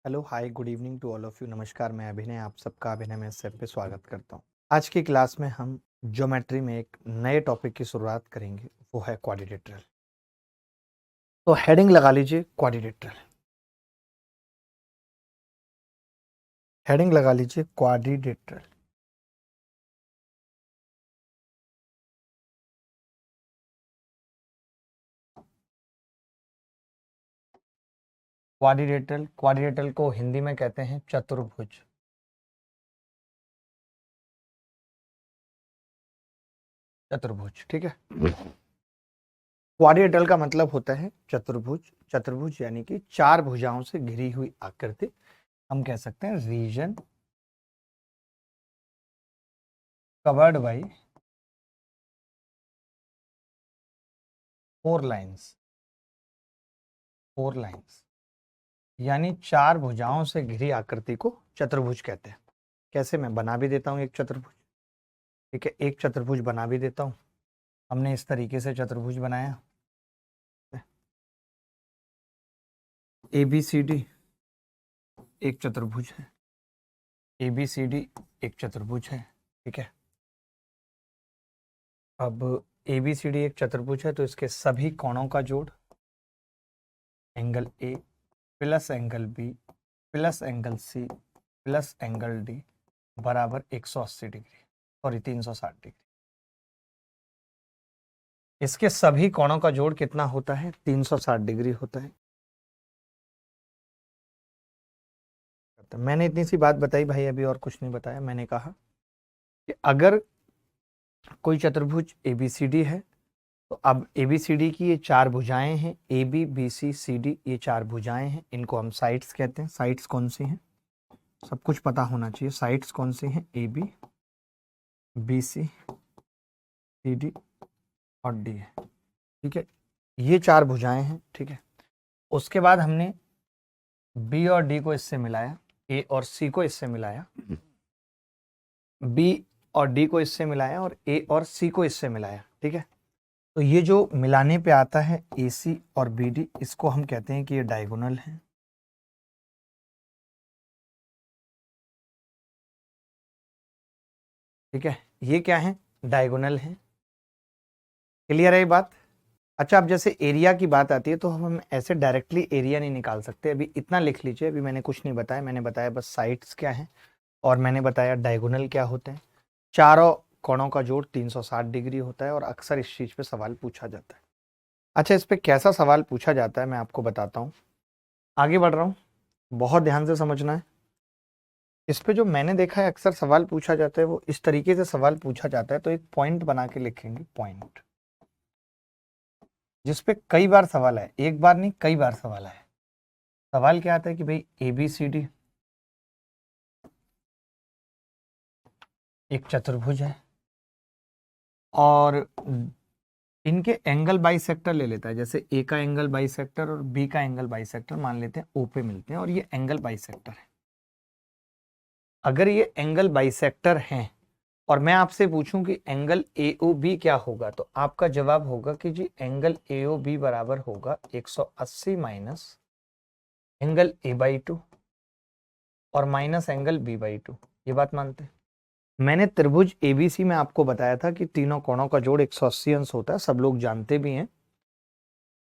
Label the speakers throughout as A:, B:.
A: Hello hi good evening to all of you. नमस्कार, मैं अभिनय, आप सबका अभिनय में सेप पे स्वागत करता हूँ। आज की क्लास में हम ज्योमेट्री में एक नए टॉपिक की शुरुआत करेंगे, वो है क्वाड्रिलेटरल। तो हेडिंग लगा लीजिए क्वाड्रिलेटरल, हेडिंग लगा लीजिए क्वाड्रिलेटरल। क्वाड्रिलेटरल, क्वाड्रिलेटरल को हिंदी में कहते हैं चतुर्भुज। चतुर्भुज, ठीक है। क्वाड्रिलेटरल का मतलब होता है चतुर्भुज। चतुर्भुज यानी कि चार भुजाओं से घिरी हुई आकृति, हम कह सकते हैं region covered by four lines. Four lines यानी चार भुजाओं से घिरी आकृति को चतुर्भुज कहते हैं। कैसे, मैं बना भी देता हूं एक चतुर्भुज, ठीक है। एक चतुर्भुज बना भी देता हूं। हमने इस तरीके से चतुर्भुज बनाया, ए बी सी डी एक चतुर्भुज है, ए बी सी डी एक चतुर्भुज है, ठीक है। अब ए बी सी डी एक चतुर्भुज है तो इसके सभी कोणों का जोड़ angle A plus angle B plus angle C plus angle D बराबर 180 डिग्री, सॉरी 360 डिग्री। इसके सभी कोणों का जोड़ कितना होता है? 360 डिग्री होता है। मैंने इतनी सी बात बताई भाई, अभी और कुछ नहीं बताया। मैंने कहा कि अगर कोई चतुर्भुज ABCD है तो अब ABCD की ये चार भुजाएं हैं, AB BC CD, ये चार भुजाएं हैं, इनको हम साइड्स कहते हैं। साइड्स कौन सी हैं? सब कुछ पता होना चाहिए। साइड्स कौन सी हैं? AB BC CD और D है, ठीक है। ये चार भुजाएं हैं, ठीक है। उसके बाद हमने B और D को इससे मिलाया, A और C को इससे मिलाया, B और D को इससे मिलाया और A और C को इससे मिलाया, ठीक है। तो ये जो मिलाने पे आता है AC और BD, इसको हम कहते हैं कि ये डायगोनल है। ठीक है, ये क्या है? डायगोनल है। क्लियर है ये बात? अच्छा, अब जैसे एरिया की बात आती है तो हम ऐसे डायरेक्टली एरिया नहीं निकाल सकते। अभी इतना लिख लीजिए, अभी मैंने कुछ नहीं बताया। मैंने बताया बस साइड्स क्या है और मैंने बताया डायगोनल क्या होते हैं। चारों कोणों का जोड़ 360 डिग्री होता है और अक्सर इस चीज पे सवाल पूछा जाता है। अच्छा, इस पे कैसा सवाल पूछा जाता है मैं आपको बताता हूँ। आगे बढ़ रहा हूँ, बहुत ध्यान से समझना है। इस पे जो मैंने देखा है अक्सर सवाल पूछा जाता है, वो इस तरीके से सवाल पूछा जाता है। तो एक पॉइंट बना के लिखेंगे, पॉइंट, जिसपे कई बार सवाल है, एक बार नहीं कई बार सवाल है। सवाल क्या आता है कि भाई ABCD एक चतुर्भुज है और इनके एंगल बाइसेक्टर ले लेता है। जैसे A का एंगल बाइसेक्टर और B का एंगल बाइसेक्टर मान लेते हैं O पे मिलते हैं और ये एंगल बाइसेक्टर है। अगर ये एंगल बाइसेक्टर हैं और मैं आपसे पूछूं कि एंगल AOB क्या होगा, तो आपका जवाब होगा कि जी एंगल AOB बराबर होगा 180 माइनस एंगल A/2 और माइनस एंगल B/2। ये बात मानते हैं? मैंने त्रिभुज ABC में आपको बताया था कि तीनों कोणों का जोड़ 180 अंश होता है, सब लोग जानते भी हैं,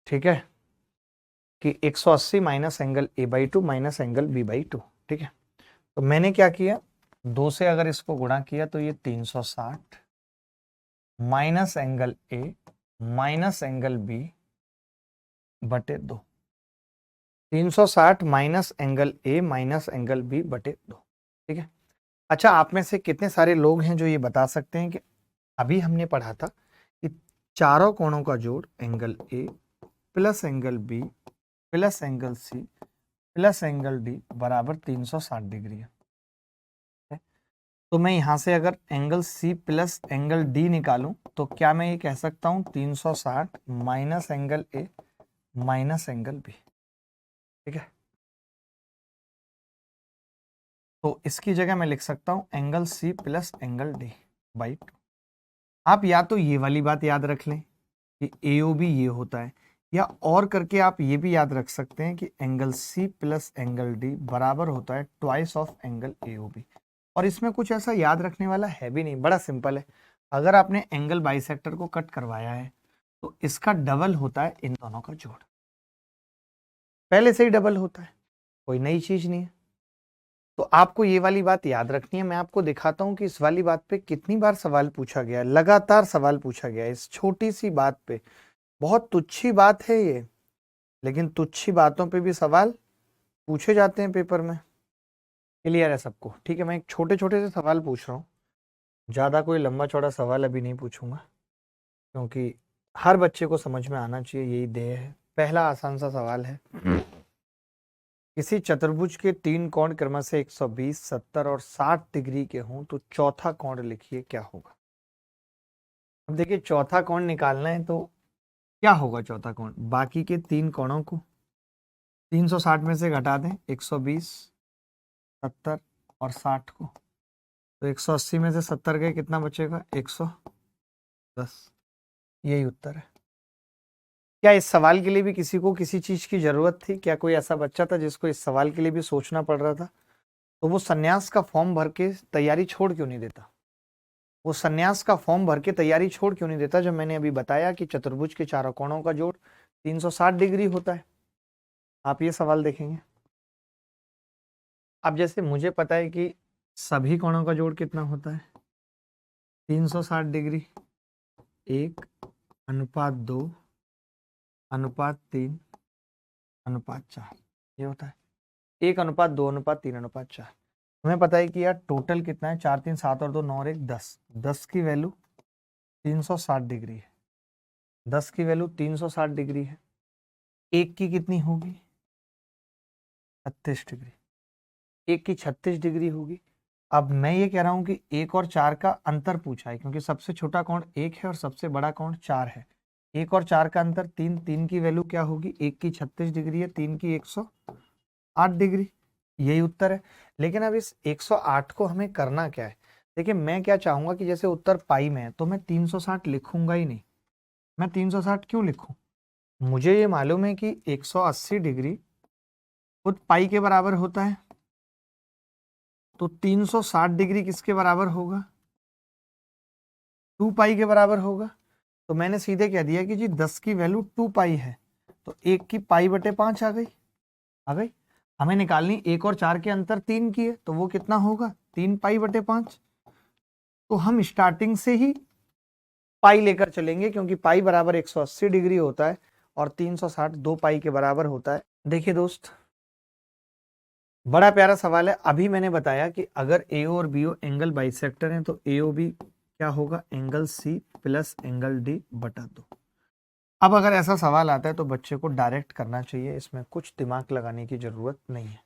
A: ठीक है, कि 180 minus angle A/2 minus angle B/2, ठीक है। तो मैंने क्या किया, 2 से अगर इसको गुणा किया तो ये 360 minus angle A minus angle B बटे 2। 360 minus angle A minus angle B बटे 2, ठीक है। अच्छा, आप में से कितने सारे लोग हैं जो ये बता सकते हैं कि अभी हमने पढ़ा था कि चारों कोणों का जोड़ angle A plus angle B plus angle C plus angle D बराबर 360 डिग्री है। तो मैं यहां से अगर angle C plus angle D निकालूं तो क्या मैं ये कह सकता हूं 360 minus angle A minus angle B, ठीक है। तो इसकी जगह मैं लिख सकता हूं angle C plus angle D by 2। आप या तो ये वाली बात याद रख लें कि AOB ये होता है, या और करके आप ये भी याद रख सकते हैं कि angle C plus angle D बराबर होता है ट्वाइस ऑफ एंगल एओबी। और इसमें कुछ ऐसा याद रखने वाला है भी नहीं, बड़ा सिंपल है। अगर आपने एंगल बाइसेक्टर को कट करवाया है तो इसका डबल होता है इन दोनों का जोड़, पहले से ही डबल होता है, कोई नई चीज नहीं है। तो आपको ये वाली बात याद रखनी है। मैं आपको दिखाता हूं कि इस वाली बात पे कितनी बार सवाल पूछा गया है, लगातार सवाल पूछा गया है इस छोटी सी बात पे। बहुत तुच्छी बात है ये, लेकिन तुच्छी बातों पे भी सवाल पूछे जाते हैं पेपर में। क्लियर है सबको? ठीक है, मैं एक छोटे छोटे से सवाल पूछ रहा हूँ, ज़्यादा कोई लंबा चौड़ा सवाल अभी नहीं पूछूंगा, क्योंकि हर बच्चे को समझ में आना चाहिए, यही ध्येय है। पहला आसान सा सवाल है, किसी चतुर्भुज के 3 कोण क्रम से 120, 70 और 60 डिग्री के हों तो चौथा कोण लिखिए, क्या होगा? अब देखिए, चौथा कोण निकालना है तो क्या होगा चौथा कोण? बाकी के 3 कोणों को 360 में से घटा दें, 120, 70 और 60 को, तो 180 में से 70 गए, कितना बचेगा? 110। यही उत्तर है। क्या इस सवाल के लिए भी किसी को किसी चीज की जरूरत थी? क्या कोई ऐसा बच्चा था जिसको इस सवाल के लिए भी सोचना पड़ रहा था? तो वो सन्यास का फॉर्म भर के तैयारी छोड़ क्यों नहीं देता? वो सन्यास का फॉर्म भर के तैयारी छोड़ क्यों नहीं देता जब मैंने अभी बताया कि चतुर्भुज के चारों कोणों का जोड़ 360 डिग्री होता है? आप ये सवाल देखेंगे। अब जैसे मुझे पता है कि सभी कोणों का जोड़ कितना होता है, 360 डिग्री, 1:2 अनुपात 3 अनुपात 4, ये होता है 1:2 अनुपात 3 अनुपात 4। हमें पता है कि यार टोटल कितना है, 4 3 7 और 2 9 और 1 10, 10 की वैल्यू 360 डिग्री है, 10 की वैल्यू 360 डिग्री है। एक की कितनी होगी? 36 डिग्री। एक की 36 डिग्री होगी। अब मैं ये कह रहा हूं कि 1 और 4 का अंतर पूछा है, क्योंकि सबसे छोटा कोण 1 है और सबसे बड़ा कोण 4 है। 1 और 4 का अंतर 3, 3 की वैल्यू क्या होगी? 1 की 36 डिग्री है, 3 की 108 डिग्री। यही उत्तर है। लेकिन अब इस 108 को हमें करना क्या है? देखिए, मैं क्या चाहूंगा कि जैसे उत्तर पाई में है तो मैं 360 लिखूंगा ही नहीं। मैं 360 क्यों लिखूं? मुझे ये मालूम है कि 180 डिग्री खुद पाई के बराबर होता है, तो 360 डिग्री किसके बराबर होगा? 2 पाई के बराबर होगा। तो मैंने सीधे कह दिया कि जी 10 की वैल्यू 2 पाई है, तो 1 की पाई बटे 5 आ गई। आ गई। हमें निकालनी 1 और 4 के अंतर 3 की है, तो वो कितना होगा? 3 पाई बटे 5। तो हम स्टार्टिंग से ही पाई लेकर चलेंगे, क्योंकि पाई बराबर 180 डिग्री होता है और 360 2 पाई के बराबर होता है। देखिए दोस्त, बड़ा प्यारा सवाल है। अभी मैंने बताया कि अगर AO और BO एंगल बाइसेक्टर हैं तो AOB क्या होगा? Angle C plus angle D बटा 2। अब अगर ऐसा सवाल आता है तो बच्चे को डायरेक्ट करना चाहिए, इसमें कुछ दिमाग लगाने की जरूरत नहीं है।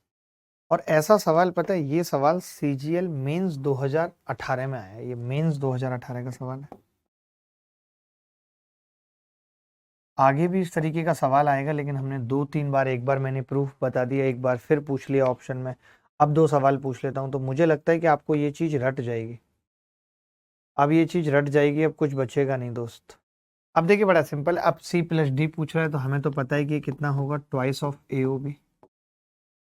A: और ऐसा सवाल, पता है, ये सवाल CGL मेंस 2018 में आया है। ये मेंस 2018 का सवाल है। आगे भी इस तरीके का सवाल आएगा, लेकिन हमने 2-3 बार, एक बार मैंने प्रूफ बता दिया, एक बार फिर पूछ लिया ऑप्शन में, अब 2 सवाल पूछ लेता हूं, तो मुझे लगता है कि आपको ये चीज रट जाएगी। अब ये चीज रट जाएगी, अब कुछ बचेगा नहीं दोस्त। अब देखिए, बड़ा सिंपल है। अब C प्लस D पूछ रहा है तो हमें तो पता है कि कितना होगा, ट्वाइस ऑफ AOB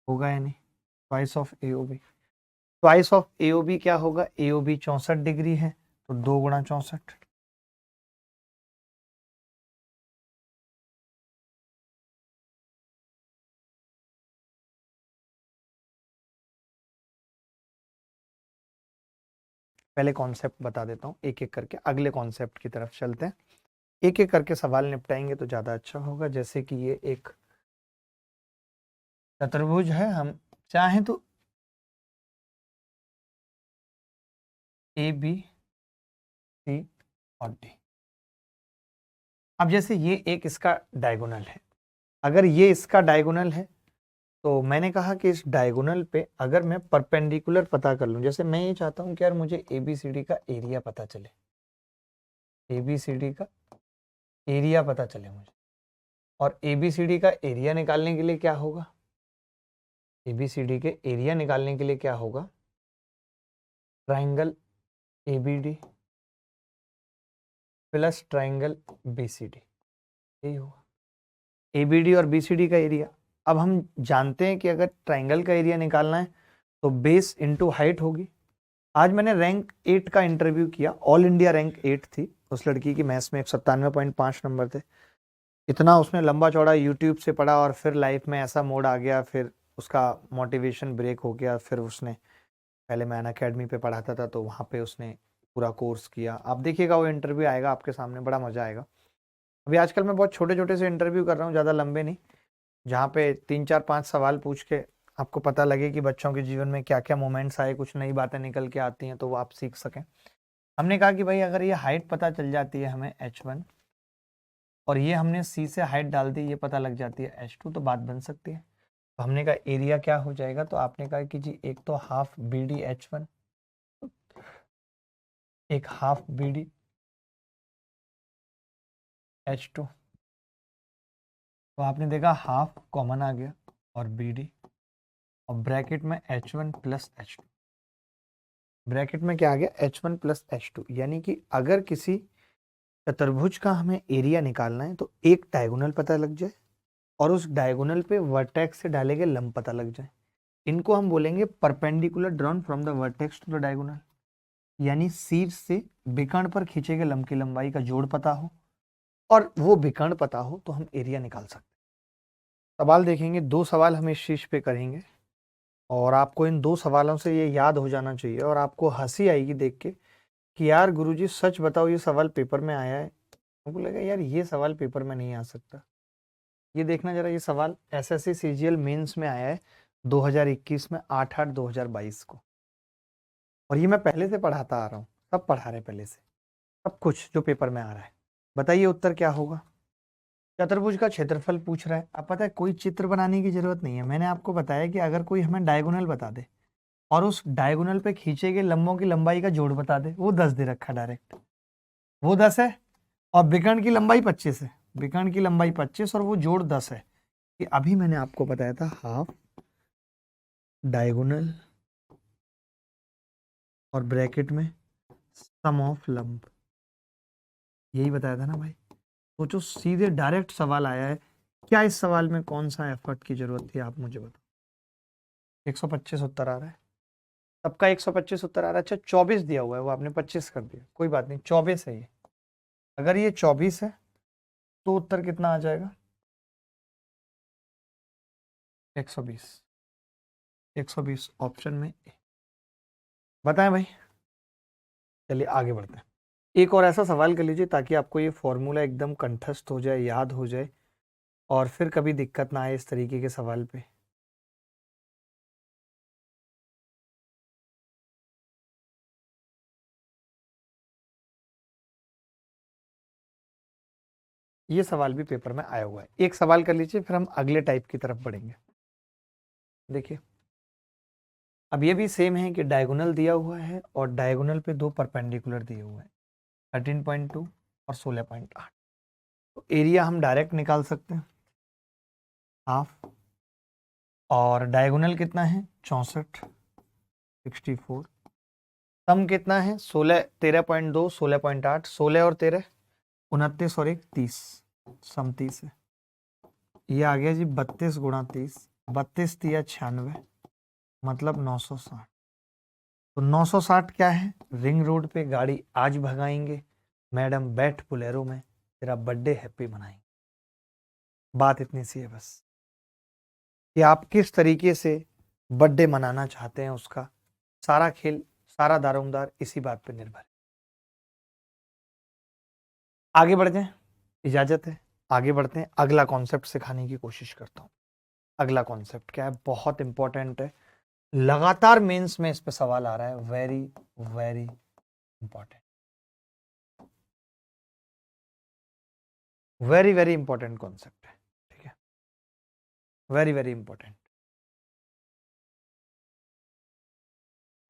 A: होगा या नहीं? Twice of AOB, twice of AOB क्या होगा? AOB 64 डिग्री है, तो 2 गुणा 64। पहले कॉन्सेप्ट बता देता हूँ, एक एक करके अगले कॉन्सेप्ट की तरफ चलते हैं। एक एक करके सवाल निपटाएंगे तो ज्यादा अच्छा होगा। जैसे कि ये एक चतुर्भुज है, हम चाहें तो ABC और D। अब जैसे ये एक इसका डायगोनल है, अगर ये इसका डायगोनल है तो मैंने कहा कि इस डायगोनल पे अगर मैं परपेंडिकुलर पता कर लूं, जैसे मैं ये चाहता हूं कि यार मुझे ABCD का एरिया पता चले, ABCD का एरिया पता चले मुझे। और ABCD का एरिया निकालने के लिए क्या होगा? ABCD के एरिया निकालने के लिए क्या होगा? Triangle ABD plus triangle BCD, यही होगा। ABD और BCD का एरिया। अब हम जानते हैं कि अगर ट्राइंगल का एरिया निकालना है तो बेस इंटू हाइट होगी। आज मैंने रैंक 8 का इंटरव्यू किया, ऑल इंडिया रैंक 8 थी उस लड़की की, मैथ्स में 197.5 नंबर थे। इतना उसने लंबा चौड़ा यूट्यूब से पढ़ा और फिर लाइफ में ऐसा मोड आ गया, फिर उसका मोटिवेशन ब्रेक हो गया। फिर उसने, पहले मैं अनअकैडमी पे पढ़ाता था तो वहाँ पे उसने पूरा कोर्स किया। आप देखिएगा वो इंटरव्यू आएगा आपके सामने, बड़ा मज़ा आएगा। अभी आजकल मैं बहुत छोटे छोटे से इंटरव्यू कर रहा हूँ, ज़्यादा लंबे नहीं, जहाँ पे 3 4 5 सवाल पूछ के आपको पता लगे कि बच्चों के जीवन में क्या क्या मोमेंट्स आए, कुछ नई बातें निकल के आती हैं तो वो आप सीख सकें। हमने कहा कि भाई अगर ये हाइट पता चल जाती है हमें H1, और ये हमने C से हाइट डाल दी, ये पता लग जाती है H2, तो बात बन सकती है। तो हमने कहा एरिया क्या हो जाएगा, तो आपने कहा कि जी एक तो हाफ BD H1, एक हाफ BD H2। तो आपने देखा हाफ कॉमन आ गया और BD, और ब्रैकेट में H1 प्लस H2। ब्रैकेट में क्या आ गया, H1 प्लस H2। यानी कि अगर किसी चतुर्भुज का हमें एरिया निकालना है तो एक डायगोनल पता लग जाए और उस डायगोनल पे वर्टेक्स से डाले गए लंब पता लग जाए, इनको हम बोलेंगे perpendicular drawn from the vertex to the diagonal. यानी शीर्ष से विकर्ण पर खींचे गए लंब की लंबाई का जोड़ पता हो और वो विकर्ण पता हो तो हम एरिया निकाल सकते हैं। सवाल देखेंगे, 2 सवाल हम इस चीज पे करेंगे और आपको इन 2 सवालों से ये याद हो जाना चाहिए और आपको हंसी आएगी देख के कि यार गुरुजी सच बताओ ये सवाल पेपर में आया है। हमको लगा यार ये सवाल पेपर में नहीं आ सकता। ये देखना जरा, ये सवाल SSC CGL मेंस में आया है 2021 में 8/8/2022 को, और ये मैं पहले से पढ़ाता आ रहा हूँ, सब पढ़ा रहे पहले से, सब कुछ जो पेपर में आ रहा है। बताइए उत्तर क्या होगा। चतुर्भुज का क्षेत्रफल पूछ रहा है। अब पता है कोई चित्र बनाने की जरूरत नहीं है, मैंने आपको बताया कि अगर कोई हमें डायगोनल बता दे और उस डायगोनल पे खींचे गए लंबों की लंबाई का जोड़ बता दे, वो 10 दे रखा डायरेक्ट, वो 10 है, और विकर्ण की लंबाई 25 है, विकर्ण की लंबाई 25 और वो जोड़ 10 है। कि अभी मैंने आपको बताया था हाफ डायगोनल और ब्रैकेट में सम ऑफ लंब, यही बताया था ना भाई। सोचो सीधे डायरेक्ट सवाल आया है, क्या इस सवाल में कौन सा एफर्ट की जरूरत थी, आप मुझे बताओ। 125 उत्तर आ रहा है, सबका 125 उत्तर आ रहा है। अच्छा 24 दिया हुआ है, वो आपने 25 कर दिया, कोई बात नहीं, 24 है ये। अगर ये 24 है तो उत्तर कितना आ जाएगा, 120। 120 ऑप्शन में A। बताएं भाई, चलिए आगे बढ़ते हैं। एक और ऐसा सवाल कर लीजिए ताकि आपको ये फॉर्मूला एकदम कंठस्थ हो जाए, याद हो जाए, और फिर कभी दिक्कत ना आए इस तरीके के सवाल पे। ये सवाल भी पेपर में आया हुआ है, एक सवाल कर लीजिए फिर हम अगले टाइप की तरफ बढ़ेंगे। देखिए अब ये भी सेम है कि डायगोनल दिया हुआ है और डायगोनल पे 2 परपेंडिकुलर दिए हुए हैं, 13.2 और 16.8। तो एरिया हम डायरेक्ट निकाल सकते हैं, हाफ, और डायगोनल कितना है 64, 64। सम कितना है 16, 13.2, 16.8, 16 और 13 29 और 1 30, सम 30 है। ये आ गया जी 32 गुणा 30, 32 दिया 96, मतलब 960। तो 960 क्या है, रिंग रोड पे गाड़ी आज भगाएंगे, मैडम बैठ बुलेरो में, तेरा बर्थडे हैप्पी मनाएंगे। बात इतनी सी है बस कि आप किस तरीके से बर्थडे मनाना चाहते हैं, उसका सारा खेल, सारा दारोमदार इसी बात पे निर्भर है। आगे बढ़ जाएं, इजाजत है, आगे बढ़ते हैं, अगला कॉन्सेप्ट सिखाने की कोशिश करता हूं। अगला कॉन्सेप्ट क्या है, बहुत इंपॉर्टेंट है, लगातार मेंस में इस पे सवाल आ रहा है, very very important, very very important concept है, ठीक है, वेरी वेरी इंपॉर्टेंट।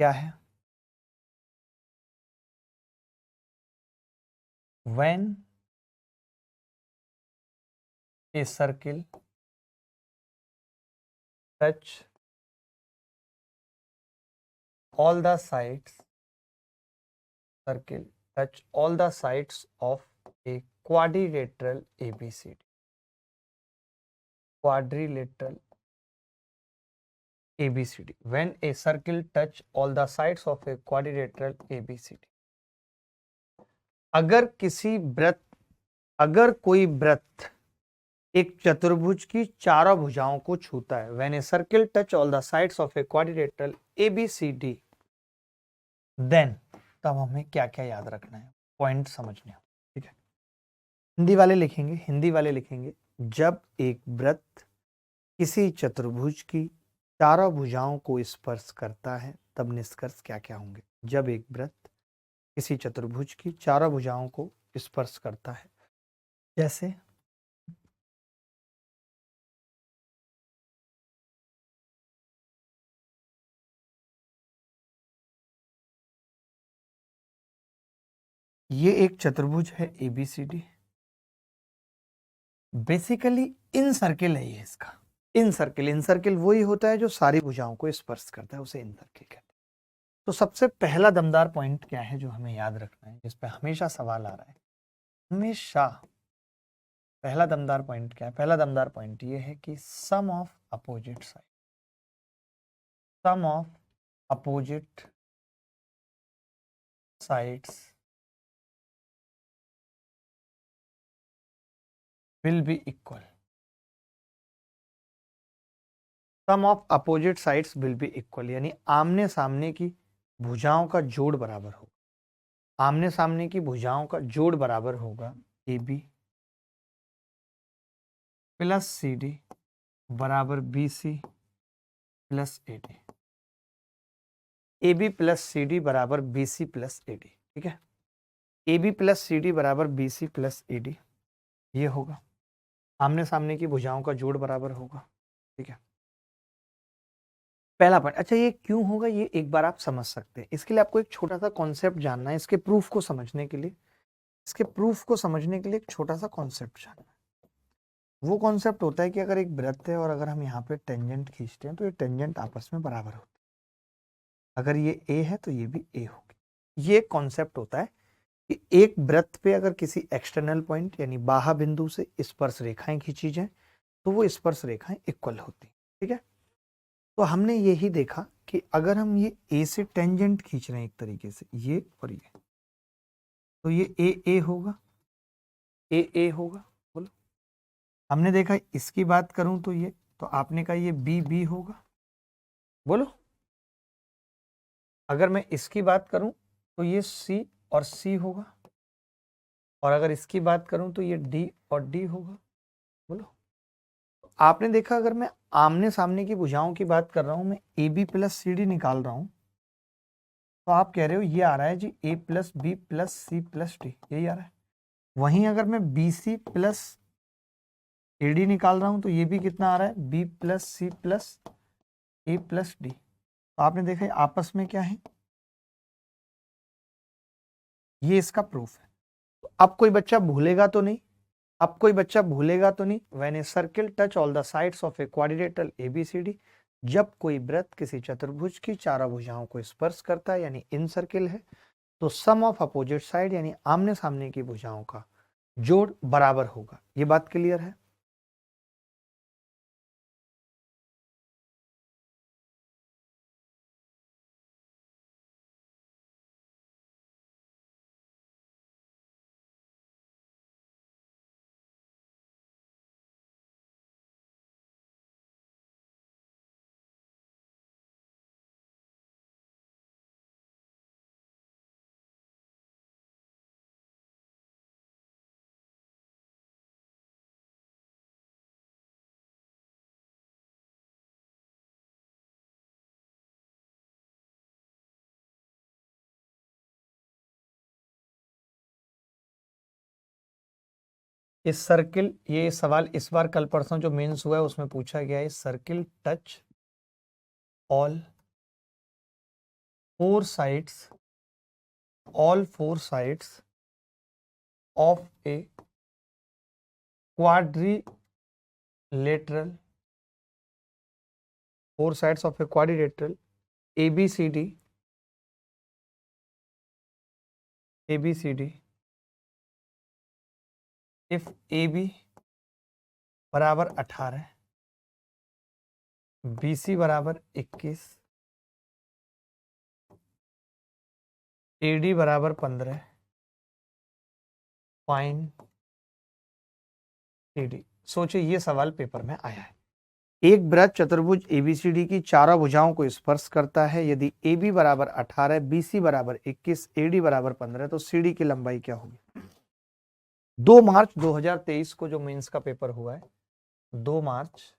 A: क्या है, when a circle touch all the sides, circle touch all the sides of a quadrilateral ABCD। quadrilateral ABCD. When a circle touch all the sides of a quadrilateral ABCD. अगर कोई वृत्त एक चतुर्भुज की चारों भुजाओं को छूता है, when a circle touch all the sides of a quadrilateral ABCD, then तब हमें क्या क्या याद रखना है, पॉइंट समझने हैं, ठीक है। हिंदी वाले लिखेंगे जब एक वृत्त किसी चतुर्भुज की चारों भुजाओं को स्पर्श करता है तब निष्कर्ष क्या क्या होंगे। जब एक वृत्त किसी चतुर्भुज की चारों भुजाओं को स्पर्श करता है, जैसे ये एक चतुर्भुज है ABCD, बेसिकली इन सर्किल है ये इसका, इन सर्किल वही होता है जो सारी भुजाओं को स्पर्श करता है, उसे इन सर्किल कहते हैं। तो सबसे पहला दमदार पॉइंट क्या है जो हमें याद रखना है, जिस पे हमेशा सवाल आ रहा है, हमेशा पहला दमदार पॉइंट क्या है, पहला दमदार पॉइंट ये है कि sum of opposite sides will be equal. Sum of opposite sides will be equal, यानी आमने सामने की भुजाओं का जोड़ बराबर होगा। आमने सामने की भुजाओं का जोड़ बराबर होगा AB प्लस CD बराबर BC plus AD। AB plus CD बराबर BC प्लस AD, ठीक है। AB प्लस CD बराबर BC प्लस AD, ये होगा आमने सामने की भुजाओं का जोड़ बराबर होगा, ठीक है। पहला पॉइंट। अच्छा, ये क्यों होगा ये एक बार आप समझ सकते हैं। इसके लिए आपको एक छोटा सा कॉन्सेप्ट जानना है, इसके प्रूफ को समझने के लिए एक छोटा सा कॉन्सेप्ट जानना है। वो कॉन्सेप्ट होता है कि अगर एक वृत्त है और अगर हम यहाँ पे टेंजेंट खींचते हैं तो ये टेंजेंट आपस में बराबर होते हैं। अगर ये A है तो ये भी A होगी। ये कॉन्सेप्ट होता है कि एक वृत्त पे अगर किसी एक्सटर्नल पॉइंट यानी बाह्य बिंदु से स्पर्श रेखाएं खींची जाए तो वो स्पर्श रेखाएं इक्वल होती, ठीक है। तो हमने यही देखा कि अगर हम ये A से टेंजेंट खींच रहे हैं एक तरीके से, ये और ये, तो ये A होगा, A होगा। बोलो, हमने देखा इसकी बात करूं तो ये, तो आपने कहा ये B होगा। बोलो, अगर मैं इसकी बात करूं तो ये C और C होगा, और अगर इसकी बात करूं तो ये D और D होगा। बोलो, आपने देखा अगर मैं आमने सामने की भुजाओं की बात कर रहा हूं, मैं AB प्लस CD निकाल रहा हूं, तो आप कह रहे हो ये आ रहा है जी A plus B plus C plus D, यही आ रहा है। वहीं अगर मैं BC प्लस AD निकाल रहा हूं तो ये भी कितना आ रहा है, B plus C plus A plus D। तो आपने देखा आपस में क्या है, ये इसका प्रूफ है। तो अब कोई बच्चा भूलेगा तो नहीं, when a circle touch all the sides of a quadrilateral ABCD, जब कोई वृत्त किसी चतुर्भुज की चारों भुजाओं को स्पर्श करता है यानी इन सर्किल है, तो सम ऑफ अपोजिट साइड यानी आमने सामने की भुजाओं का जोड़ बराबर होगा। ये बात क्लियर है। इस सर्किल, ये सवाल इस बार कल परसों जो मेंस हुआ है उसमें पूछा गया है, circle touch all four sides of a quadrilateral, four sides of a quadrilateral ABCD if AB बराबर 18 BC बराबर 21, AD बराबर 15, फाइन AD। सोचिए ये सवाल पेपर में आया है। एक वृत्त चतुर्भुज ABCD की चारों भुजाओं को स्पर्श करता है। यदि AB बराबर 18, BC बराबर 21, AD बराबर 15 तो CD की लंबाई क्या होगी? 2 मार्च 2023 को जो मेंस का पेपर हुआ है, 2 मार्च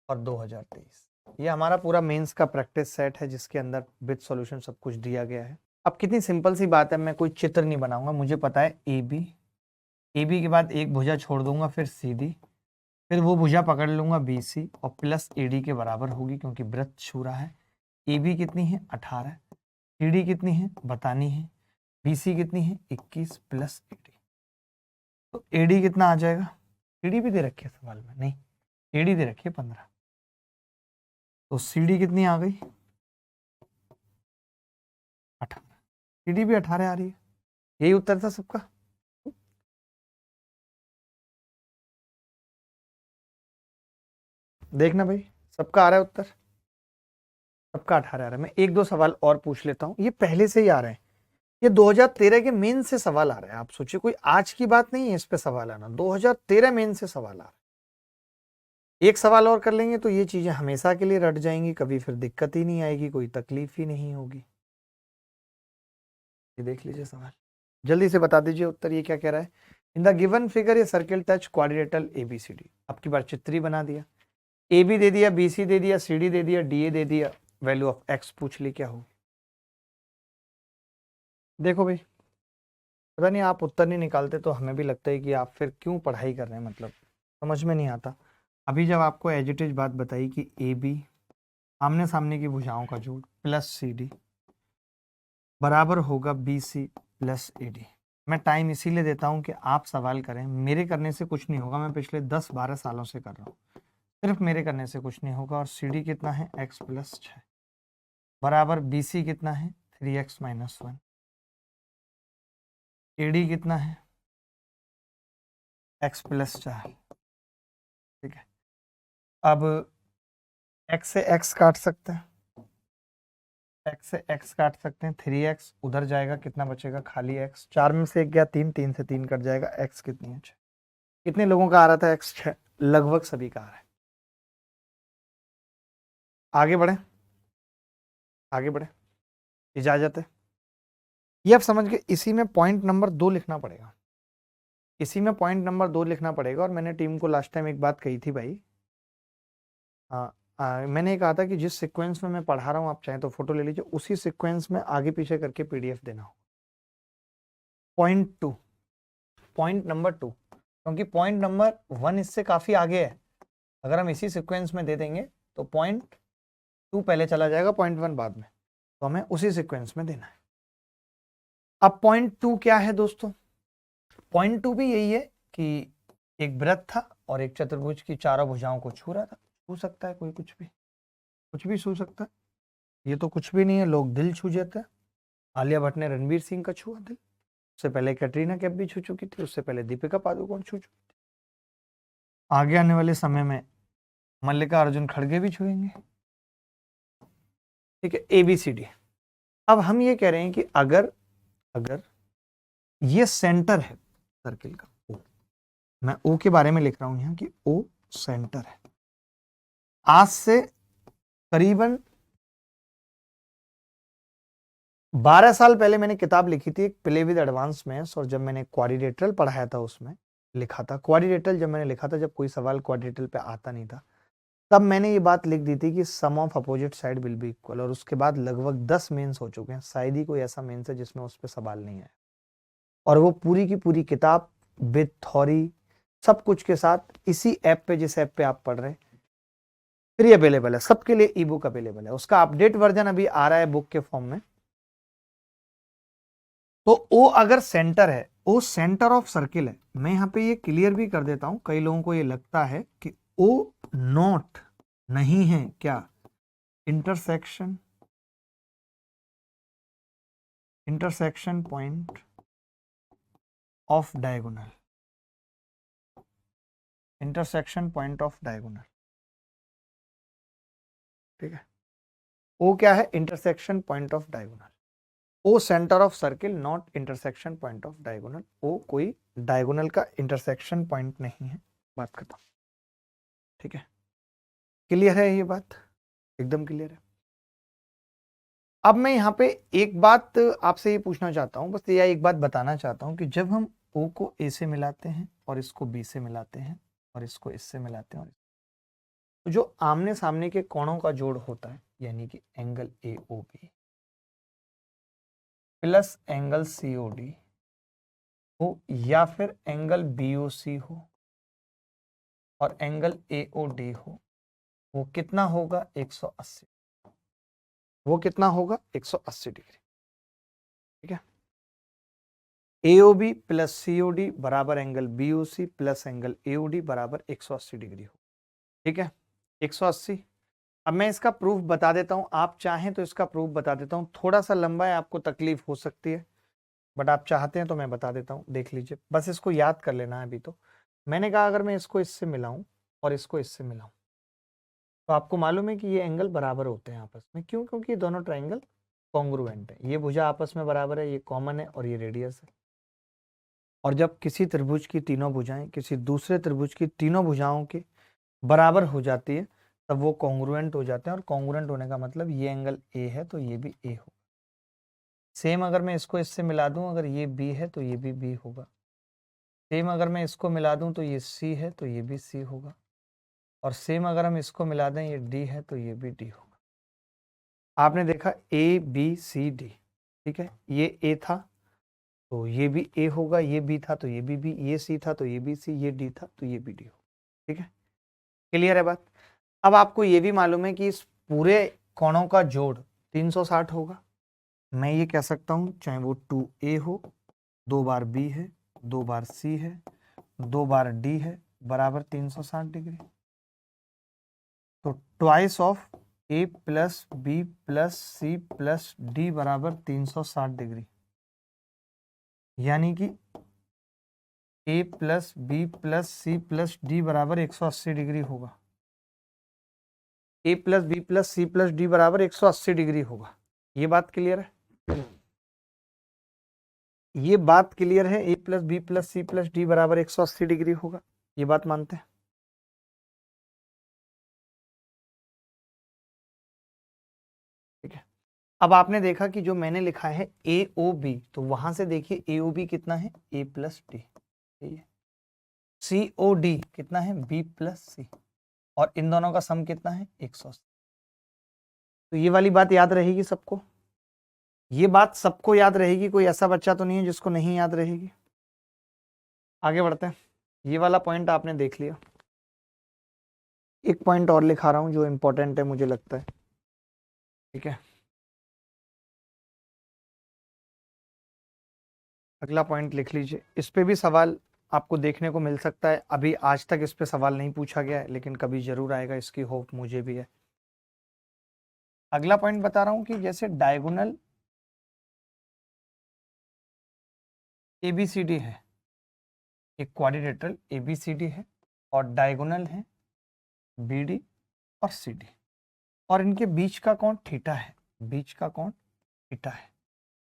A: और 2023, ये हमारा पूरा मेंस का प्रैक्टिस सेट है जिसके अंदर विद सॉल्यूशन सब कुछ दिया गया है। अब कितनी सिंपल सी बात है, मैं कोई चित्र नहीं बनाऊंगा, मुझे पता है AB के बाद एक भुजा छोड़ दूंगा, फिर CD, फिर वो भुजा पकड़ लूंगा BC और प्लस AD के बराबर होगी क्योंकि वृत्त छू रहा है। AB कितनी है? 18, CD कितनी है बतानी है, BC कितनी है? 21 प्लस AD, तो AD कितना आ जाएगा? CD भी दे रखी है सवाल में, नहीं AD दे रखी है 15, तो CD कितनी आ गई? 18, CD भी 18 आ रही है। यही उत्तर था सबका। देखना भाई, सबका आ रहा है उत्तर, सबका 18 आ रहा है। मैं एक दो सवाल और पूछ लेता हूं, ये पहले से ही आ रहे हैं, ये 2013 के मेन से सवाल आ रहे हैं। आप सोचिए कोई आज की बात नहीं है इस पे सवाल आना, 2013 मेन से सवाल आ रहा है। एक सवाल और कर लेंगे तो ये चीजें हमेशा के लिए रट जाएंगी, कभी फिर दिक्कत ही नहीं आएगी, कोई तकलीफ ही नहीं होगी। ये देख लीजिए सवाल, जल्दी से बता दीजिए उत्तर ये क्या कह रहा है। In the given figure a circle touch quadrilateral ABCD, अब की बार चित्र ही बना दिया, AB दे दिया, BC दे दिया, CD दे दिया, DA दे दिया, वैल्यू ऑफ X पूछ ली क्या होगी। देखो भाई, पता नहीं आप उत्तर नहीं निकालते तो हमें भी लगता है कि आप फिर क्यों पढ़ाई कर रहे हैं, मतलब समझ में नहीं आता। अभी जब आपको एज इट इज बात बताई कि AB आमने सामने की भुजाओं का जोड़ प्लस CD बराबर होगा BC प्लस AD, मैं टाइम इसीलिए देता हूं कि आप सवाल करें, मेरे करने से कुछ नहीं होगा, मैं पिछले 10-12 सालों से कर रहा हूँ, सिर्फ मेरे करने से कुछ नहीं होगा। और CD कितना है? x प्लस 6 बराबर BC कितना है? 3x माइनस 1, AD कितना है? x प्लस 4, ठीक है। अब x से x काट सकते हैं, x से x काट सकते हैं, 3x उधर जाएगा, कितना बचेगा? खाली x, 4 में से 1 गया 3, 3 से 3 कट जाएगा, x कितनी है? 6। कितने लोगों का आ रहा था x? 6, लगभग सभी का आ रहा है। आगे बढ़े, आगे बढ़े, इजाजत है। ये आप समझ के इसी में पॉइंट नंबर 2 लिखना पड़ेगा, इसी में पॉइंट नंबर 2 लिखना पड़ेगा। और मैंने टीम को लास्ट टाइम एक बात कही थी भाई, मैंने ये कहा था कि जिस सीक्वेंस में मैं पढ़ा रहा हूँ आप चाहें तो फोटो ले लीजिए, उसी सीक्वेंस में आगे पीछे करके PDF देना हो। पॉइंट 2, पॉइंट नंबर 2, क्योंकि पॉइंट नंबर 1 इससे काफी आगे है, अगर हम इसी सीक्वेंस में दे देंगे तो पॉइंट 2 पहले चला जाएगा, पॉइंट 1 बाद में, तो हमें उसी सीक्वेंस में देना है। अब पॉइंट 2 क्या है दोस्तों? पॉइंट 2 भी यही है कि एक वृत्त था और एक चतुर्भुज की चारों भुजाओं को छू रहा था। छू सकता है कोई कुछ भी छू सकता है, ये तो कुछ भी नहीं है, लोग दिल छू जाते हैं। आलिया भट्ट ने रणवीर सिंह का छुआ दिल, उससे पहले कैटरीना कैफ भी छू चुकी थी, उससे पहले दीपिका पादुकोण छू चुकी थी, आगे आने वाले समय में मल्लिका अर्जुन खड़गे भी छुएंगे, ठीक है। ABCD। अब हम ये कह रहे हैं कि अगर ये सेंटर है सर्किल का O, मैं O के बारे में लिख रहा हूं यहां कि O सेंटर है। आज से करीबन 12 साल पहले मैंने किताब लिखी थी एक, प्ले विद एडवांस मैथ्स, और जब मैंने क्वाड्रिलेटरल पढ़ाया था उसमें लिखा था क्वाड्रिलेटरल, जब मैंने लिखा था जब कोई सवाल क्वाड्रिलेटरल पे आता नहीं था, तब मैंने ये बात लिख दी थी कि sum of opposite side will be equal, और उसके बाद लगभग 10 मेंस हो चुके हैं, शायद ही कोई ऐसा मेंस है जिसमें उस पर सवाल नहीं है। और वो पूरी की पूरी किताब विद थ्योरी सब कुछ के साथ इसी ऐप पे, जिस ऐप पे आप पढ़ रहे हैं, फ्री अवेलेबल है सबके लिए, ई बुक अवेलेबल है, उसका अपडेट वर्जन अभी आ रहा है बुक के फॉर्म में। तो ओ अगर सेंटर है, ओ सेंटर ऑफ सर्किल है, मैं यहां पे ये क्लियर भी कर देता हूं, कई लोगों को ये लगता है कि ओ नॉट नहीं है क्या, intersection point of diagonal, intersection point of diagonal, ठीक है। ओ क्या है? Intersection point of diagonal. O centre of circle, not intersection point of diagonal. O कोई डायगोनल का इंटरसेक्शन पॉइंट नहीं है। बात खत्म। ठीक है, क्लियर है ये बात? एकदम क्लियर है। अब मैं यहाँ पे एक बात आपसे ये पूछना चाहता हूँ, बस या एक बात बताना चाहता हूँ कि जब हम O को A से मिलाते हैं और इसको B से मिलाते हैं और इसको इससे मिलाते हैं, और तो जो आमने सामने के कोणों का जोड़ होता है, यानी कि angle AOB plus angle COD हो या फिर एंगल BOC हो और एंगल AOD हो, वो कितना होगा? 180। वो कितना होगा? 180 डिग्री। ठीक है, AOB प्लस COD बराबर angle BOC plus angle AOD बराबर 180 डिग्री हो। ठीक है, 180। अब मैं इसका प्रूफ बता देता हूं, आप चाहें तो इसका प्रूफ बता देता हूं। थोड़ा सा लंबा है, आपको तकलीफ हो सकती है, बट आप चाहते हैं तो मैं बता देता हूं, देख लीजिए। बस इसको याद कर लेना है। अभी तो मैंने कहा अगर मैं इसको इससे मिलाऊं और इसको इससे मिलाऊं तो आपको मालूम है कि ये एंगल बराबर होते हैं आपस में। क्यों? क्योंकि ये दोनों ट्राइंगल कॉन्ग्रुएंट है। ये भुजा आपस में बराबर है, ये कॉमन है और ये रेडियस है। और जब किसी त्रिभुज की तीनों भुजाएं किसी दूसरे त्रिभुज की तीनों भुजाओं के बराबर हो जाती है, तब वो कॉन्ग्रुएंट हो जाते हैं। और कॉन्ग्रुएंट होने का मतलब ये एंगल ए है तो ये भी ए होगा। सेम अगर मैं इसको इससे मिला दूं, अगर ये बी है तो ये भी बी होगा। सेम अगर मैं इसको मिला दूं तो ये सी है तो ये भी सी होगा। और सेम अगर हम इसको मिला दें, ये डी है तो ये भी डी होगा। आपने देखा ए बी सी डी। ठीक है, ये ए था तो ये भी ए होगा, ये बी था तो ये भी बी, ये सी था तो ये भी सी, ये डी था तो ये भी डी होगा। ठीक है, क्लियर है बात? अब आपको ये भी मालूम है कि इस पूरे कोणों का जोड़ 360 होगा। मैं ये कह सकता हूं चाहे वो 2a हो, 2 बार b है, 2 बार c है, 2 बार d है, बराबर 360 डिग्री। तो twice of a plus B plus C plus D बराबर 360 डिग्री। यानी कि a plus B plus C plus D बराबर 180 डिग्री होगा। a plus B plus C plus D बराबर 180 डिग्री होगा। ये बात क्लियर है? ये बात क्लियर है? a plus B plus C plus D बराबर 180 डिग्री होगा। ये बात मानते हैं? ठीक है, अब आपने देखा कि जो मैंने लिखा है ए ओ बी, तो वहां से देखिए ए ओ बी कितना है? a plus D. C O D कितना है? b plus C. और इन दोनों का सम कितना है? 180। तो ये वाली बात याद रहेगी सबको? ये बात सबको याद रहेगी? कोई ऐसा बच्चा तो नहीं है जिसको नहीं याद रहेगी? आगे बढ़ते हैं। ये वाला पॉइंट आपने देख लिया। एक पॉइंट और लिखा रहा हूं जो इंपॉर्टेंट है मुझे लगता है। ठीक है, अगला पॉइंट लिख लीजिए। इस पे भी सवाल आपको देखने को मिल सकता है। अभी आज तक इस पे सवाल नहीं पूछा गया है, लेकिन कभी जरूर आएगा, इसकी होप मुझे भी है। अगला पॉइंट बता रहा हूं कि जैसे डायगोनल ABCD है, एक क्वाड्रिलेटरल ABCD है और डायगोनल है BD और CD, और इनके बीच का कोण थीटा है। बीच का कोण थीटा है।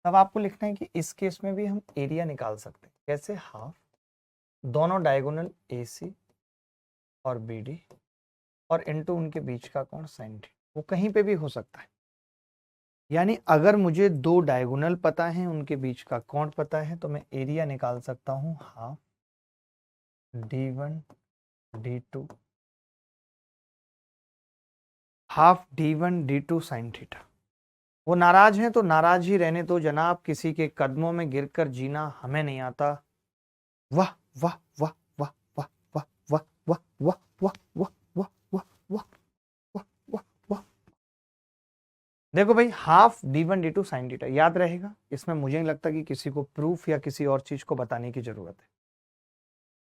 A: तब आपको लिखना है कि इस केस में भी हम एरिया निकाल सकते हैं। कैसे? हाफ दोनों डायगोनल AC और BD और इनटू उनके बीच का कोण sin थीटा। वो कहीं पे भी हो सकता है। यानी अगर मुझे दो डायगोनल पता है, उनके बीच का कोण पता है, तो मैं एरिया निकाल सकता हूं half D1 D2 half D1 D2 sin theta. वो नाराज हैं तो नाराज ही रहने दो जनाब, किसी के कदमों में गिरकर जीना हमें नहीं आता। वाह वाह वाह वाह वाह वाह वाह वाह वाह वाह वाह वाह वाह वाह वाह वाह वाह। देखो भाई, half D1 D2 sin theta याद रहेगा। इसमें मुझे नहीं लगता कि किसी को प्रूफ या किसी और चीज को बताने की जरूरत है।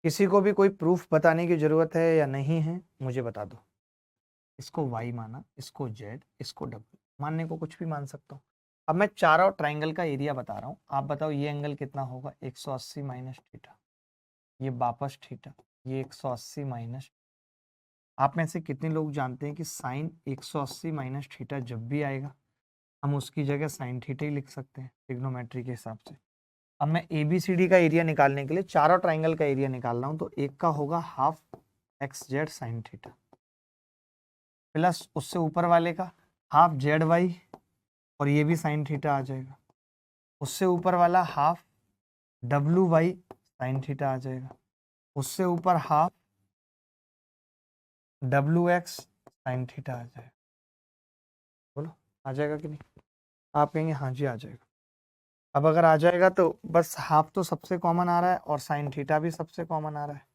A: किसी को भी कोई प्रूफ बताने की जरूरत है या नहीं है, मुझे बता दो। इसको y माना, इसको z, इसको w, मानने को कुछ भी मान सकता हूँ। अब मैं चारों ट्राइंगल का एरिया बता रहा हूँ। आप बताओ ये एंगल कितना होगा? 180 माइनस थीटा, ये वापस थीटा, ये 180 माइनस, आप में से कितने लोग जानते हैं कि साइन 180 माइनस थीटा जब भी आएगा हम उसकी जगह साइन थीटा ही लिख सकते हैं ट्रिग्नोमेट्री के हिसाब से। अब मैं ABCD का एरिया निकालने के लिए चारों ट्राइंगल का एरिया निकाल रहा हूं, तो एक का होगा half XZ sine theta plus उससे ऊपर वाले का हाफ ZY और ये भी साइन थीटा आ जाएगा, उससे ऊपर वाला हाफ WY साइन थीटा आ जाएगा, उससे ऊपर हाफ WX साइन थीटा आ जाएगा। बोलो आ जाएगा कि नहीं? आप कहेंगे हाँ जी आ जाएगा। अब अगर आ जाएगा तो बस हाफ तो सबसे कॉमन आ रहा है और साइन थीटा भी सबसे कॉमन आ रहा है।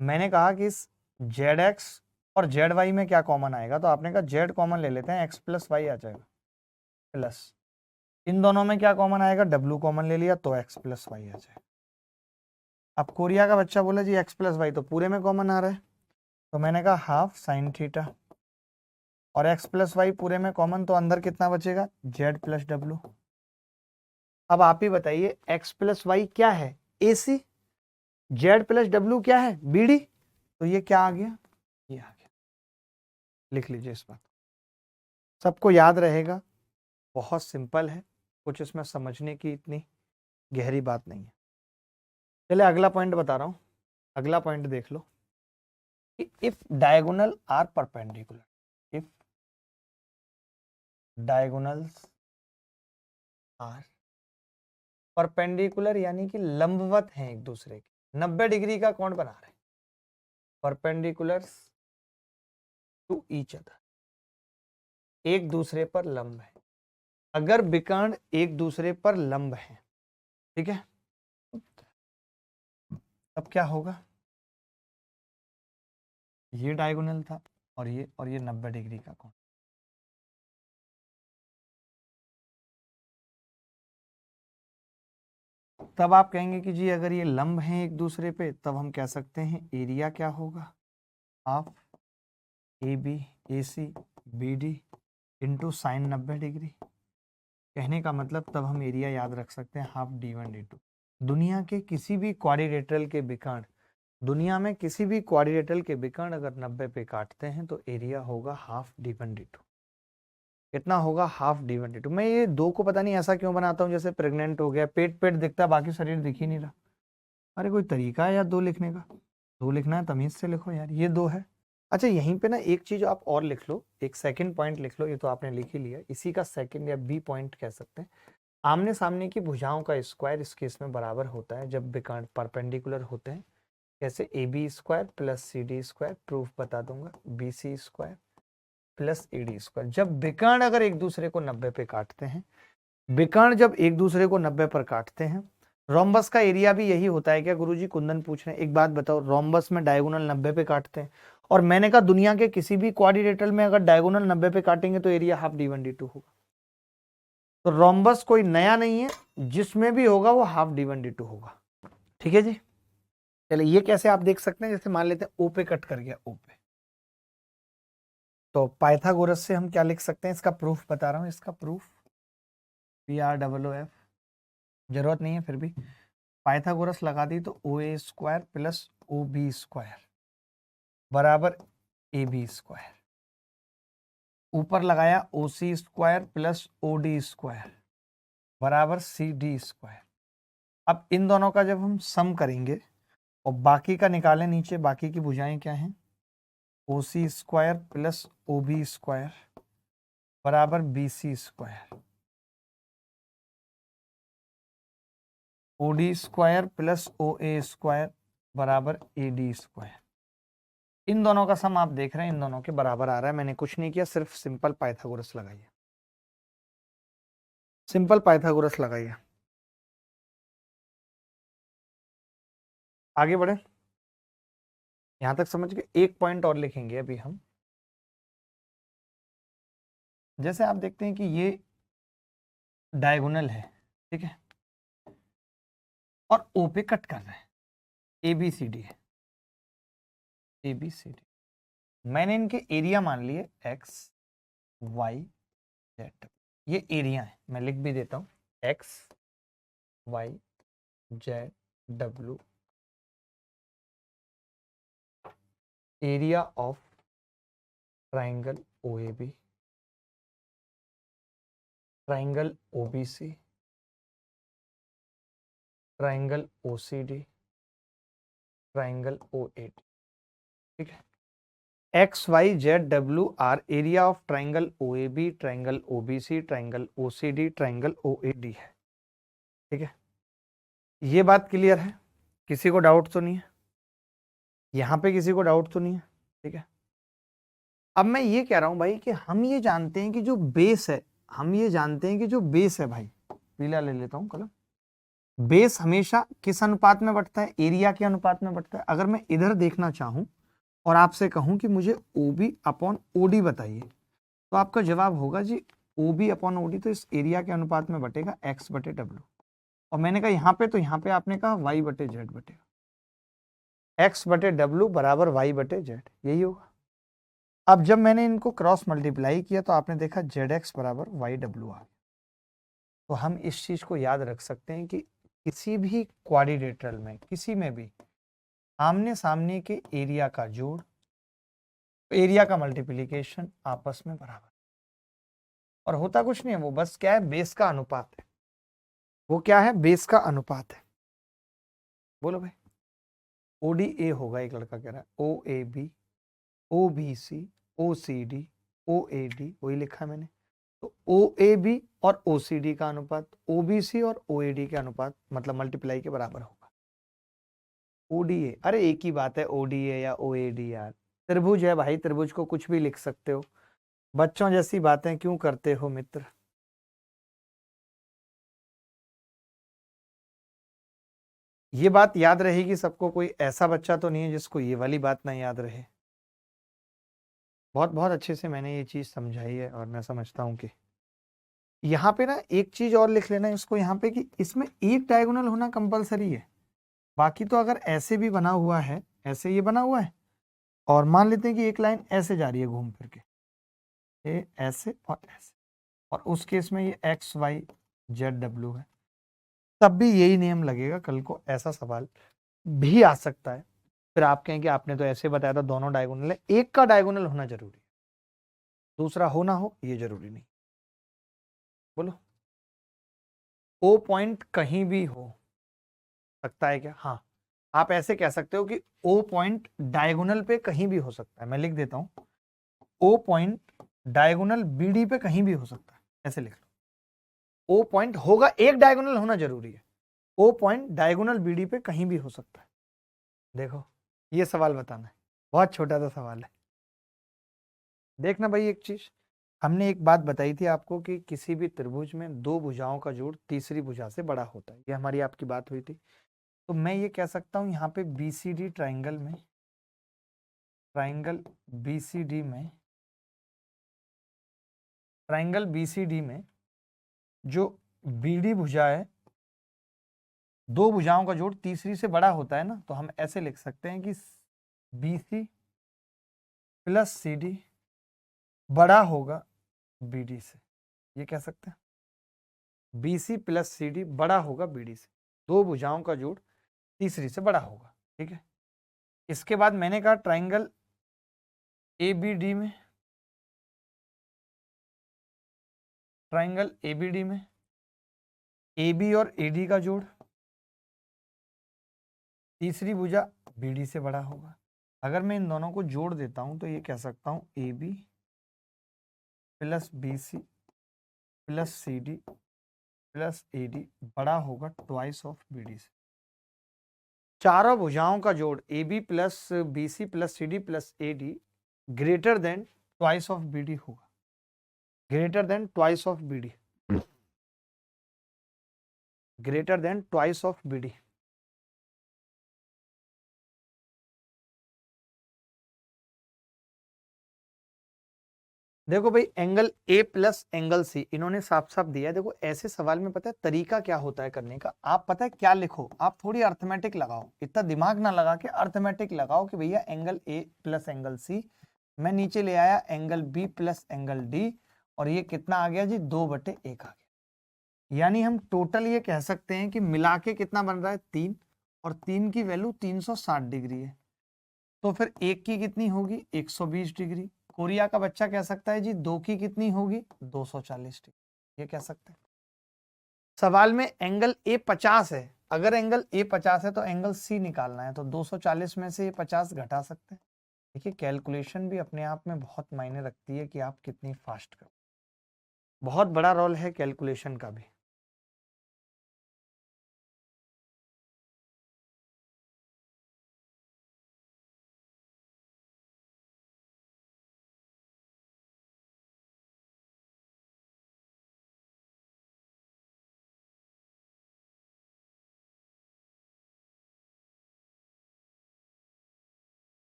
A: मैंने कहा कि इस ZX और ZY में क्या कॉमन आएगा, तो आपने कहा Z कॉमन ले लेते हैं, X प्लस वाई आ जाएगा, प्लस इन दोनों में क्या कॉमन आएगा, W कॉमन ले लिया तो X प्लस वाई आ जाएगा। अब कोरिया का बच्चा बोला जी X प्लस वाई तो पूरे में कॉमन आ रहा है, तो मैंने कहा हाफ साइन थीटा और X प्लस वाई पूरे में कॉमन, तो अंदर कितना बचेगा, Z प्लस W। अब आप ही बताइए X प्लस वाई क्या है, AC, Z प्लस W क्या है, BD, तो ये क्या आ गया, ये आ गया। लिख लीजिए इस बात, सबको याद रहेगा, बहुत सिंपल है, कुछ इसमें समझने की इतनी गहरी बात नहीं है। चलिए अगला पॉइंट बता रहा हूं, अगला पॉइंट देख लो, if diagonal are perpendicular, if diagonals are perpendicular यानी कि लंबवत हैं एक दूसरे के, 90 डिग्री का कोण बना रहे हैं, परपेंडिकुलर टू ईच अदर, एक दूसरे पर लंब है। अगर विकर्ण एक दूसरे पर लंब है, ठीक है, तब क्या होगा, ये डायगोनल था और ये 90 डिग्री का कोण, तब आप कहेंगे कि जी अगर ये लंब हैं एक दूसरे पे, तब हम कह सकते हैं एरिया क्या होगा, half AB AC BD into sine 90 degree. कहने का मतलब तब हम एरिया याद रख सकते हैं हाफ D1 D2। दुनिया के किसी भी क्वाड्रिलेटरल के विकर्ण, दुनिया में किसी भी क्वाड्रिलेटरल के विकर्ण अगर 90 पे काटते हैं तो एरिया होगा हाफ D1 D2। कितना होगा, हाफ D1 D2। मैं ये दो को पता नहीं ऐसा क्यों बनाता हूँ जैसे प्रेग्नेंट हो गया, पेट पेट दिखता है बाकी शरीर दिख ही नहीं रहा। अरे कोई तरीका है यार दो लिखने का, दो लिखना है तमीज से लिखो यार, ये दो है। अच्छा यहीं पे ना एक चीज आप और लिख लो, एक सेकंड पॉइंट लिख लो, ये तो आपने लिख ही लिया, इसी का सेकंड या B पॉइंट कह सकते हैं। आमने सामने की भुजाओं का स्क्वायर इस केस में बराबर होता है जब विकर्ण परपेंडिकुलर होते हैं। कैसे, AB square plus CD square, proof बता दूंगा, BC square plus AD square. जब विकर्ण अगर एक दूसरे को 90 पे काटते हैं, विकर्ण जब एक दूसरे को 90 पर काटते हैं, रोम्बस का एरिया भी यही होता है क्या गुरुजी, कुंदन पूछ रहे हैं। एक बात बताओ, रोम्बस में डायगोनल 90 पे काटते हैं, और मैंने कहा दुनिया के किसी भी क्वाड्रिलेटरल में अगर डायगोनल 90 पे काटेंगे तो एरिया हाफ D1 D2 होगा। तो रोम्बस कोई नया नहीं है, जिसमें भी होगा वो हाफ D1 D2 होगा। ठीक है जी, चलिए ये कैसे आप देख सकते हैं, जैसे मान लेते हैं O पे कट कर गया, O पे, तो पाइथागोरस से हम क्या लिख सकते हैं, इसका प्रूफ बता रहा हूं, इसका प्रूफ PROOF, जरूरत नहीं है फिर भी, पाइथागोरस लगा दी तो OA square plus OB square बराबर AB स्क्वायर, ऊपर लगाया OC square plus OD square बराबर CD स्क्वायर। अब इन दोनों का जब हम सम करेंगे और बाकी का निकालें नीचे, बाकी की भुजाएं क्या हैं, OC square plus OB square बराबर BC square, OD square plus OA square बराबर AD स्क्वायर। इन दोनों का सम आप देख रहे हैं इन दोनों के बराबर आ रहा है। मैंने कुछ नहीं किया, सिर्फ सिंपल पाइथागोरस लगाइए, सिंपल पाइथागोरस लगाइए। आगे बढ़े, यहां तक समझ के एक पॉइंट और लिखेंगे अभी हम। जैसे आप देखते हैं कि ये डायगोनल है, ठीक है, और ओ पे कट कर रहे हैं, ABCD है, ABCD। मैंने इनके एरिया मान लिए X Y Z, ये एरिया है, मैं लिख भी देता हूं X Y Z W। Area of triangle OAB, triangle OBC, triangle OCD, triangle OAD। ठीक है, XYZWR area of triangle OAB, triangle OBC, triangle OCD, triangle OAD है। ठीक है, ये बात क्लियर है, किसी को डाउट तो नहीं है? यहां पे किसी को डाउट तो नहीं है? ठीक है, अब मैं ये कह रहा हूं भाई कि हम ये जानते हैं कि जो बेस है, हम ये जानते हैं कि जो बेस है भाई, पीला ले लेता हूं कलम, बेस हमेशा किस अनुपात में बढ़ता है? एरिया के अनुपात में बढ़ता है। अगर मैं इधर देखना चाहूं और आपसे कहूं कि मुझे OB अपॉन OD बताइए, तो आपका जवाब होगा जी OB अपॉन OD तो इस एरिया के अनुपात में बटेगा X बटे W। और मैंने कहा यहाँ पे, तो यहाँ पे आपने कहा Y बटे Z बटेगा, X बटे W बराबर Y बटे Z, यही होगा। अब जब मैंने इनको क्रॉस मल्टीप्लाई किया तो आपने देखा ZX बराबर YW आ गया। तो हम इस चीज को याद रख सकते हैं कि किसी भी क्वाड्रिलेटरल में, किसी में भी आमने सामने के एरिया का जोड़, एरिया का मल्टीप्लिकेशन आपस में बराबर, और होता कुछ नहीं है, वो बस क्या है, बेस का अनुपात है। वो क्या है? बेस का अनुपात है। बोलो भाई, ODA होगा, एक लड़का कह रहा है OAB, OBC, OCD, OAD, वही लिखा है मैंने। तो OAB और OCD का अनुपात OBC और OAD के अनुपात मतलब मल्टीप्लाई के बराबर होगा। ODA, अरे एक ही बात है, ODA या OAD यार, त्रिभुज है भाई, त्रिभुज को कुछ भी लिख सकते हो। बच्चों जैसी बातें क्यों करते हो मित्र? ये बात याद रहेगी सबको, कोई ऐसा बच्चा तो नहीं है जिसको ये वाली बात ना याद रहे। बहुत बहुत अच्छे से मैंने ये चीज समझाई है, और मैं समझता हूं कि यहाँ पे ना एक चीज और लिख लेना इसको यहाँ पे, कि इसमें एक डायगोनल होना कंपलसरी है। बाकी तो अगर ऐसे भी बना हुआ है, ऐसे ये बना हुआ है, और मान लेते हैं कि एक लाइन ऐसे जा रही है घूम फिर के, ये ऐसे और ऐसे, और उस केस में ये XYZW है, तब भी यही नियम लगेगा। कल को ऐसा सवाल भी आ सकता है, फिर आप कहें कि आपने तो ऐसे बताया था दोनों डायगोनल है, एक का डायगोनल होना जरूरी है, दूसरा हो ना हो ये जरूरी नहीं। बोलो, O पॉइंट कहीं भी हो सकता है क्या? हाँ, आप ऐसे कह सकते हो कि O पॉइंट डायगोनल पे कहीं भी हो सकता है। मैं लिख देता हूं, O पॉइंट डायगोनल BD पे कहीं भी हो सकता है, ऐसे लिख लो। O पॉइंट होगा, एक डायगोनल होना जरूरी है, O पॉइंट डायगोनल BD पे कहीं भी हो सकता है। देखो, ये सवाल बताना है, बहुत छोटा सा सवाल है। देखना भाई, एक चीज हमने एक बात बताई थी आपको कि किसी भी त्रिभुज में दो भुजाओं का जोड़ तीसरी भुजा से बड़ा होता है, ये हमारी आपकी बात हुई थी। तो मैं ये कह सकता हूं यहाँ पे BCD ट्राइंगल में, ट्राइंगल BCD में, ट्राइंगल BCD में जो BD भुजा है, दो भुजाओं का जोड़ तीसरी से बड़ा होता है ना, तो हम ऐसे लिख सकते हैं कि BC प्लस CD बड़ा होगा BD से, ये कह सकते हैं। BC प्लस CD बड़ा होगा BD से, दो भुजाओं का जोड़ तीसरी से बड़ा होगा। ठीक है, इसके बाद मैंने कहा ट्राइंगल ABD में, ट्राइंगल ABD में AB और AD का जोड़ तीसरी भुजा BD से बड़ा होगा। अगर मैं इन दोनों को जोड़ देता हूं तो ये कह सकता हूं AB plus BC plus CD plus AD बड़ा होगा ट्वाइस ऑफ BD से। चारों भुजाओं का जोड़ AB plus BC plus CD plus AD greater than twice of BD होगा, greater than twice of BD, greater than twice of BD। देखो भाई, angle A plus angle C इन्होंने साफ साफ दिया है। देखो ऐसे सवाल में पता है तरीका क्या होता है करने का, आप पता है क्या लिखो, आप थोड़ी अर्थमेटिक लगाओ, इतना दिमाग ना लगा के अर्थमेटिक लगाओ कि भैया angle A plus angle C, मैं नीचे ले आया angle B plus angle D, और ये कितना आ गया जी 2/1 आ गया। यानी हम टोटल ये कह सकते हैं कि मिला के कितना बन रहा है 3, और 3 की वैल्यू 360 डिग्री है। तो फिर एक की कितनी होगी 120 डिग्री। कोरिया का बच्चा कह सकता है जी दो की कितनी होगी 240 डिग्री, ये कह सकते हैं। सवाल में एंगल ए 50 है, अगर एंगल ए 50 है तो एंगल सी निकालना है, तो 240 में से ये 50 घटा सकते हैं। देखिए कैलकुलेशन भी अपने आप में बहुत मायने रखती है कि आप कितनी फास्ट करो, बहुत बड़ा रोल है कैलकुलेशन का भी।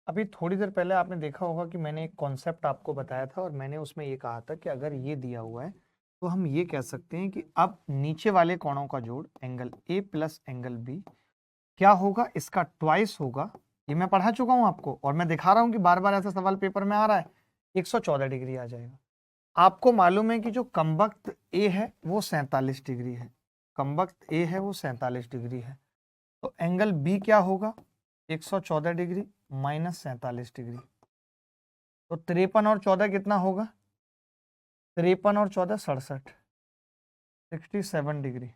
A: अभी थोड़ी देर पहले आपने देखा होगा कि मैंने एक कॉन्सेप्ट आपको बताया था और मैंने उसमें ये कहा था कि अगर ये दिया हुआ है तो हम ये कह सकते हैं कि अब नीचे वाले कोणों का जोड़ angle A plus angle B क्या होगा, इसका ट्वाइस होगा। ये मैं पढ़ा चुका हूं आपको और मैं दिखा रहा हूं कि बार बार ऐसा सवाल पेपर में आ रहा है। 114 डिग्री आ जाएगा। आपको मालूम है कि जो कमबख्त ए है वो 47 डिग्री है, कमबख्त ए है वो 47 डिग्री है, तो एंगल बी क्या होगा 114 डिग्री माइनस 47 डिग्री, तो 53 और 14 कितना होगा, 53 और 14 67, 67 डिग्री।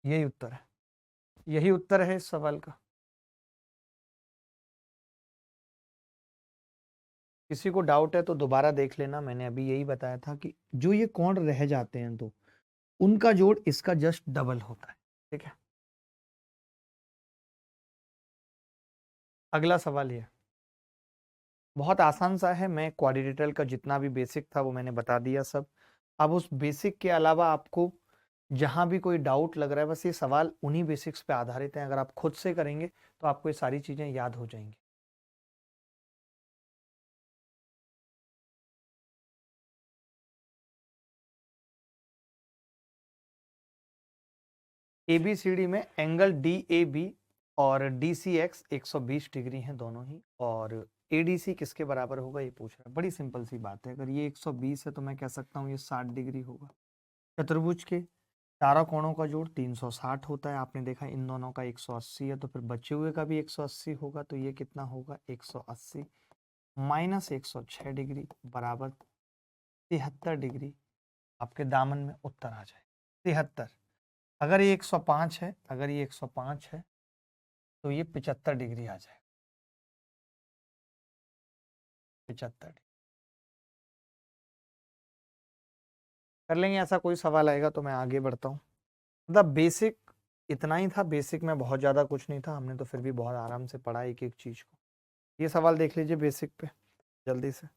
A: यही उत्तर है, यही उत्तर है इस सवाल का। किसी को डाउट है तो दोबारा देख लेना, मैंने अभी यही बताया था कि जो ये कोण रह जाते हैं तो उनका जोड़ इसका जस्ट डबल होता है। ठीक है, अगला सवाल ये बहुत आसान सा है, मैं क्वाड्रिलेटरल का जितना भी बेसिक था वो मैंने बता दिया सब। अब उस बेसिक के अलावा आपको जहां भी कोई डाउट लग रहा है, बस ये सवाल उन्हीं बेसिक्स पे आधारित हैं, अगर आप खुद से करेंगे तो आपको ये सारी चीजें याद हो जाएंगी। एबीसीडी में एंगल डी ए बी और डी सी एक्स 120 डिग्री हैं दोनों ही, और एडीसी किसके बराबर होगा ये पूछ रहा है। बड़ी सिंपल सी बात है, अगर ये 120 है तो मैं कह सकता हूँ ये 60 डिग्री होगा। चतुर्भुज के चारों कोणों का जोड़ 360 होता है, आपने देखा इन दोनों का 180 है, तो फिर बचे हुए का भी 180 होगा, तो ये कितना होगा 180 माइनस 106 डिग्री बराबर 73 डिग्री। आपके दामन में उत्तर आ जाए 73। अगर ये 105 है, अगर ये 105 है तो ये 75 डिग्री आ जाए, 75। कर लेंगे, ऐसा कोई सवाल आएगा तो मैं आगे बढ़ता हूँ। मतलब बेसिक इतना ही था, बेसिक में बहुत ज़्यादा कुछ नहीं था, हमने तो फिर भी बहुत आराम से पढ़ा एक एक चीज़ को। ये सवाल देख लीजिए बेसिक पे जल्दी से।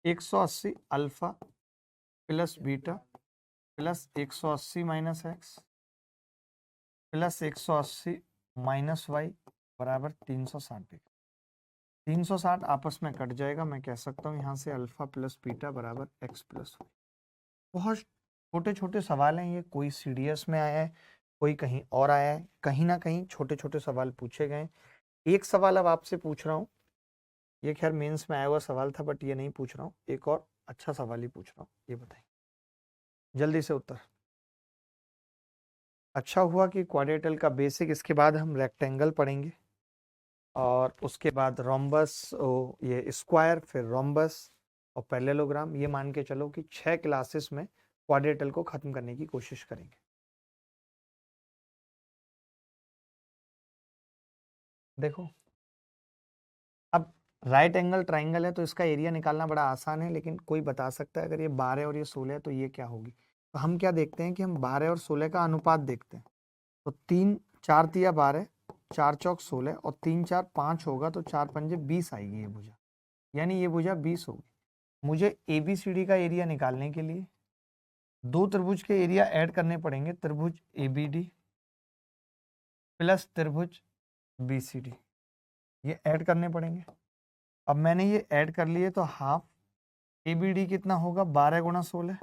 A: एक सौ अस्सी alpha plus beta plus 180 minus X plus 180 minus Y बराबर 360 डिग्री। 360 आपस में कट जाएगा, मैं कह सकता हूँ यहाँ से अल्फा प्लस बीटा बराबर एक्स प्लस वाई। बहुत छोटे छोटे सवाल हैं ये, कोई सीडीएस में आया है, कोई कहीं और आया है, कहीं ना कहीं छोटे छोटे सवाल पूछे गए। एक सवाल अब आपसे पूछ रहा हूँ, ये खैर मेंस में आया हुआ सवाल था बट ये नहीं पूछ रहा हूँ, एक और अच्छा सवाल ही पूछ रहा हूँ, ये बताइए जल्दी से उत्तर। अच्छा हुआ कि क्वाड्रेटल का बेसिक, इसके बाद हम रेक्टेंगल पढ़ेंगे और उसके बाद रोम्बस, ये स्क्वायर, फिर रोम्बस और पैरेललोग्राम। ये मान के चलो कि 6 क्लासेस में क्वाड्रेटल को खत्म करने की कोशिश करेंगे। देखो अब राइट एंगल ट्राइंगल है तो इसका एरिया निकालना बड़ा आसान है, लेकिन कोई बता सकता है अगर ये 12 और ये 16 है तो ये क्या होगी। तो हम क्या देखते हैं कि हम 12 और 16 का अनुपात देखते हैं। तो 3 4 तिया 12, 4 चौक 16 और 3 4 5 होगा तो 4 पंजे 20 आएगी ये भुजा, यानी ये भुजा 20 होगी। मुझे ABCD का एरिया निकालने के लिए दो त्रिभुज के एरिया ऐड करने पड़ेंगे, त्रिभुज ABD प्लस त्रिभुज BCD, ये ऐड करने पड़ेंगे। अब मैंने ये ऐड कर लिए तो हाफ ABD कितना होगा 12 गुणा 16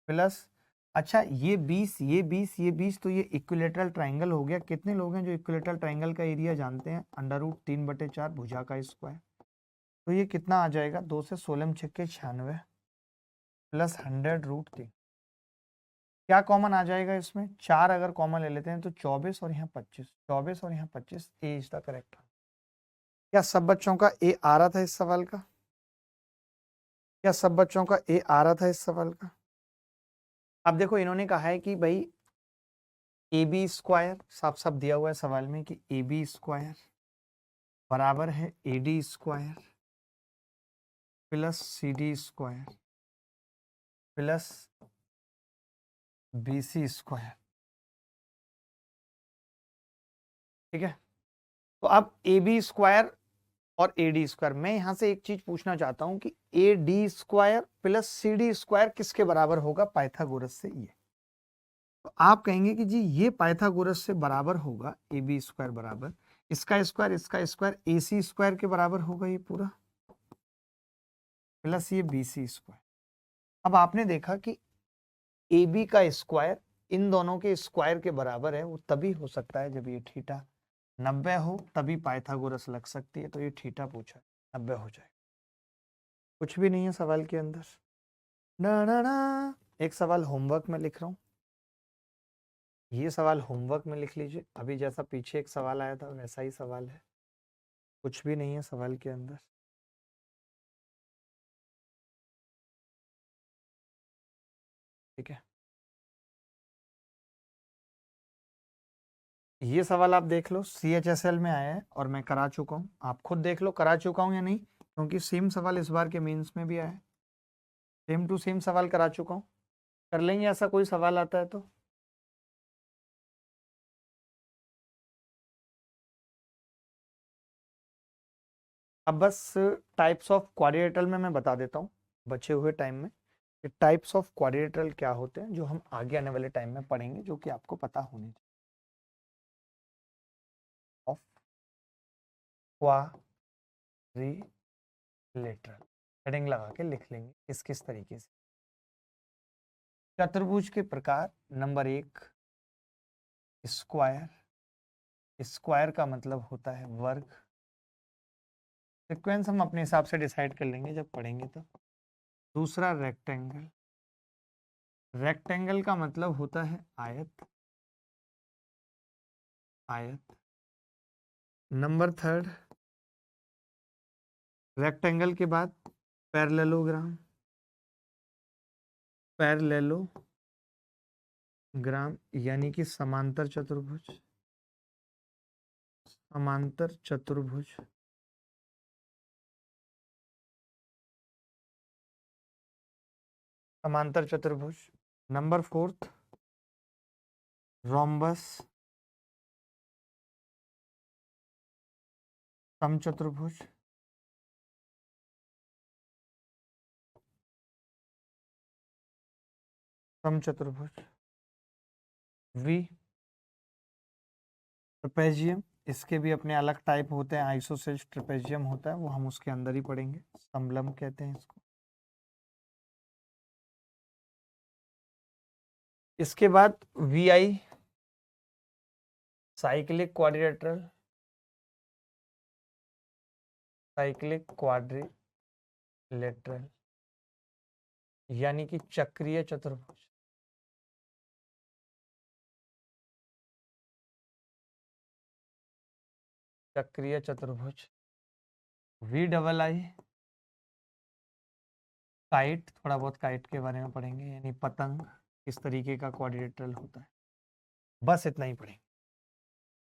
A: प्लस, अच्छा ये 20 ये 20 ये 20, तो ये इक्विलेटरल ट्राइंगल हो गया। कितने लोग हैं जो इक्विलेटरल ट्राइंगल का एरिया जानते हैं, √3/4 भुजा का स्क्वायर। तो ये कितना आ जाएगा, 2 से 16 छक्के 96 प्लस 100√3। क्या कॉमन आ जाएगा इसमें, 4 अगर कॉमन ले लेते हैं तो 24 और यहाँ 25, 24 और यहाँ 25, ए इज द करेक्ट। क्या सब बच्चों का ए आ रहा था इस सवाल का, क्या सब बच्चों का ए आ रहा था इस सवाल का। अब देखो इन्होंने कहा है कि भाई AB स्क्वायर, साफ साफ दिया हुआ है सवाल में कि AB स्क्वायर बराबर है AD square plus CD square plus BC square. ठीक है, तो अब AB स्क्वायर और AD स्क्वायर, मैं यहां से एक चीज पूछना चाहता हूं कि AD square plus CD square किसके बराबर होगा पाइथागोरस से। ये तो आप कहेंगे कि जी ये पाइथागोरस से बराबर होगा, AB स्क्वायर बराबर इसका स्क्वायर AC स्क्वायर के बराबर होगा ये पूरा, प्लस ये BC स्क्वायर। अब आपने देखा कि AB का स्क्वायर इन दोनों के स्क्वायर के बराबर है, वो तभी हो सकता है जब ये थीटा 90 हो, तभी पाइथागोरस लग सकती है। तो ये थीटा पूछा 90 हो जाए, कुछ भी नहीं है सवाल के अंदर। ना ना ना, एक सवाल होमवर्क में लिख रहा हूं, ये सवाल होमवर्क में लिख लीजिए। अभी जैसा पीछे एक सवाल आया था वैसा ही सवाल है, कुछ भी नहीं है सवाल के अंदर। ठीक है, ये सवाल आप देख लो, CHSL में आया है और मैं करा चुका हूँ। आप खुद देख लो करा चुका हूँ या नहीं, क्योंकि सेम सवाल इस बार के मेंस में भी आया है, सेम टू सेम सवाल करा चुका हूँ। कर लेंगे ऐसा कोई सवाल आता है तो। अब बस टाइप्स ऑफ क्वाड्रिलेटरल में मैं बता देता हूँ बचे हुए टाइम में कि टाइप्स ऑफ क्वाड्रिलेटरल क्या होते हैं, जो हम आगे आने वाले टाइम में पढ़ेंगे, जो कि आपको पता होने चाहिए। ऑफ क्वाड्रिलेटरल हेडिंग लगा के लिख लेंगे किस तरीके से। चतुर्भुज के प्रकार, नंबर 1 स्क्वायर, स्क्वायर का मतलब होता है वर्ग। सीक्वेंस हम अपने हिसाब से डिसाइड कर लेंगे जब पढ़ेंगे तो। दूसरा रेक्टेंगल, रेक्टेंगल का मतलब होता है आयत, आयत। नंबर 3 रेक्टेंगल के बाद पैरेललोग्राम, पैरेललोग्राम यानी कि समांतर चतुर्भुज, समांतर चतुर्भुज। समांतर चतुर्भुज। नंबर 4 रोम्बस, समचतुर्भुज। समचतुर्भुज। वी ट्रेपेजियम, इसके भी अपने अलग टाइप होते हैं, आइसोसेल्स ट्रेपेजियम होता है, वो हम उसके अंदर ही पढ़ेंगे। समलंब कहते हैं इसको। इसके बाद we I cyclic quadrilateral, cyclic quadrilateral यानी कि चक्रीय चतुर्भुज। चक्रीय चतुर्भुज। वी डबल आई काइट, थोड़ा बहुत काइट के बारे में पढ़ेंगे, यानी पतंग किस तरीके का क्वाड्रिलेटरल होता है, बस इतना ही पढ़ेंगे।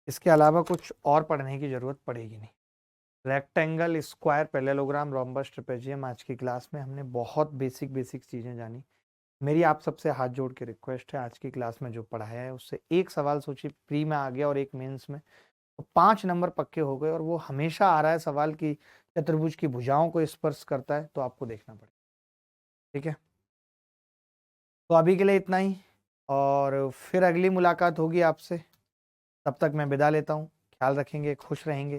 A: इसके अलावा कुछ और पढ़ने की जरूरत पड़ेगी नहीं। Rectangle, square, parallelogram, rhombus, trapezium आज की क्लास में हमने बहुत बेसिक चीज़ें जानी। मेरी आप सबसे हाथ जोड़ के रिक्वेस्ट है, आज की क्लास में जो पढ़ाया है उससे एक सवाल सोचिए, प्री में आ गया और एक मेंस में, तो 5 नंबर पक्के हो गए। और वो हमेशा आ रहा है सवाल की चतुर्भुज की भुजाओं को स्पर्श करता है, तो आपको देखना पड़ेगा। ठीक है, तो अभी के लिए इतना ही, और फिर अगली मुलाकात होगी आपसे। तब तक मैं विदा लेता हूँ। ख्याल रखेंगे, खुश रहेंगे।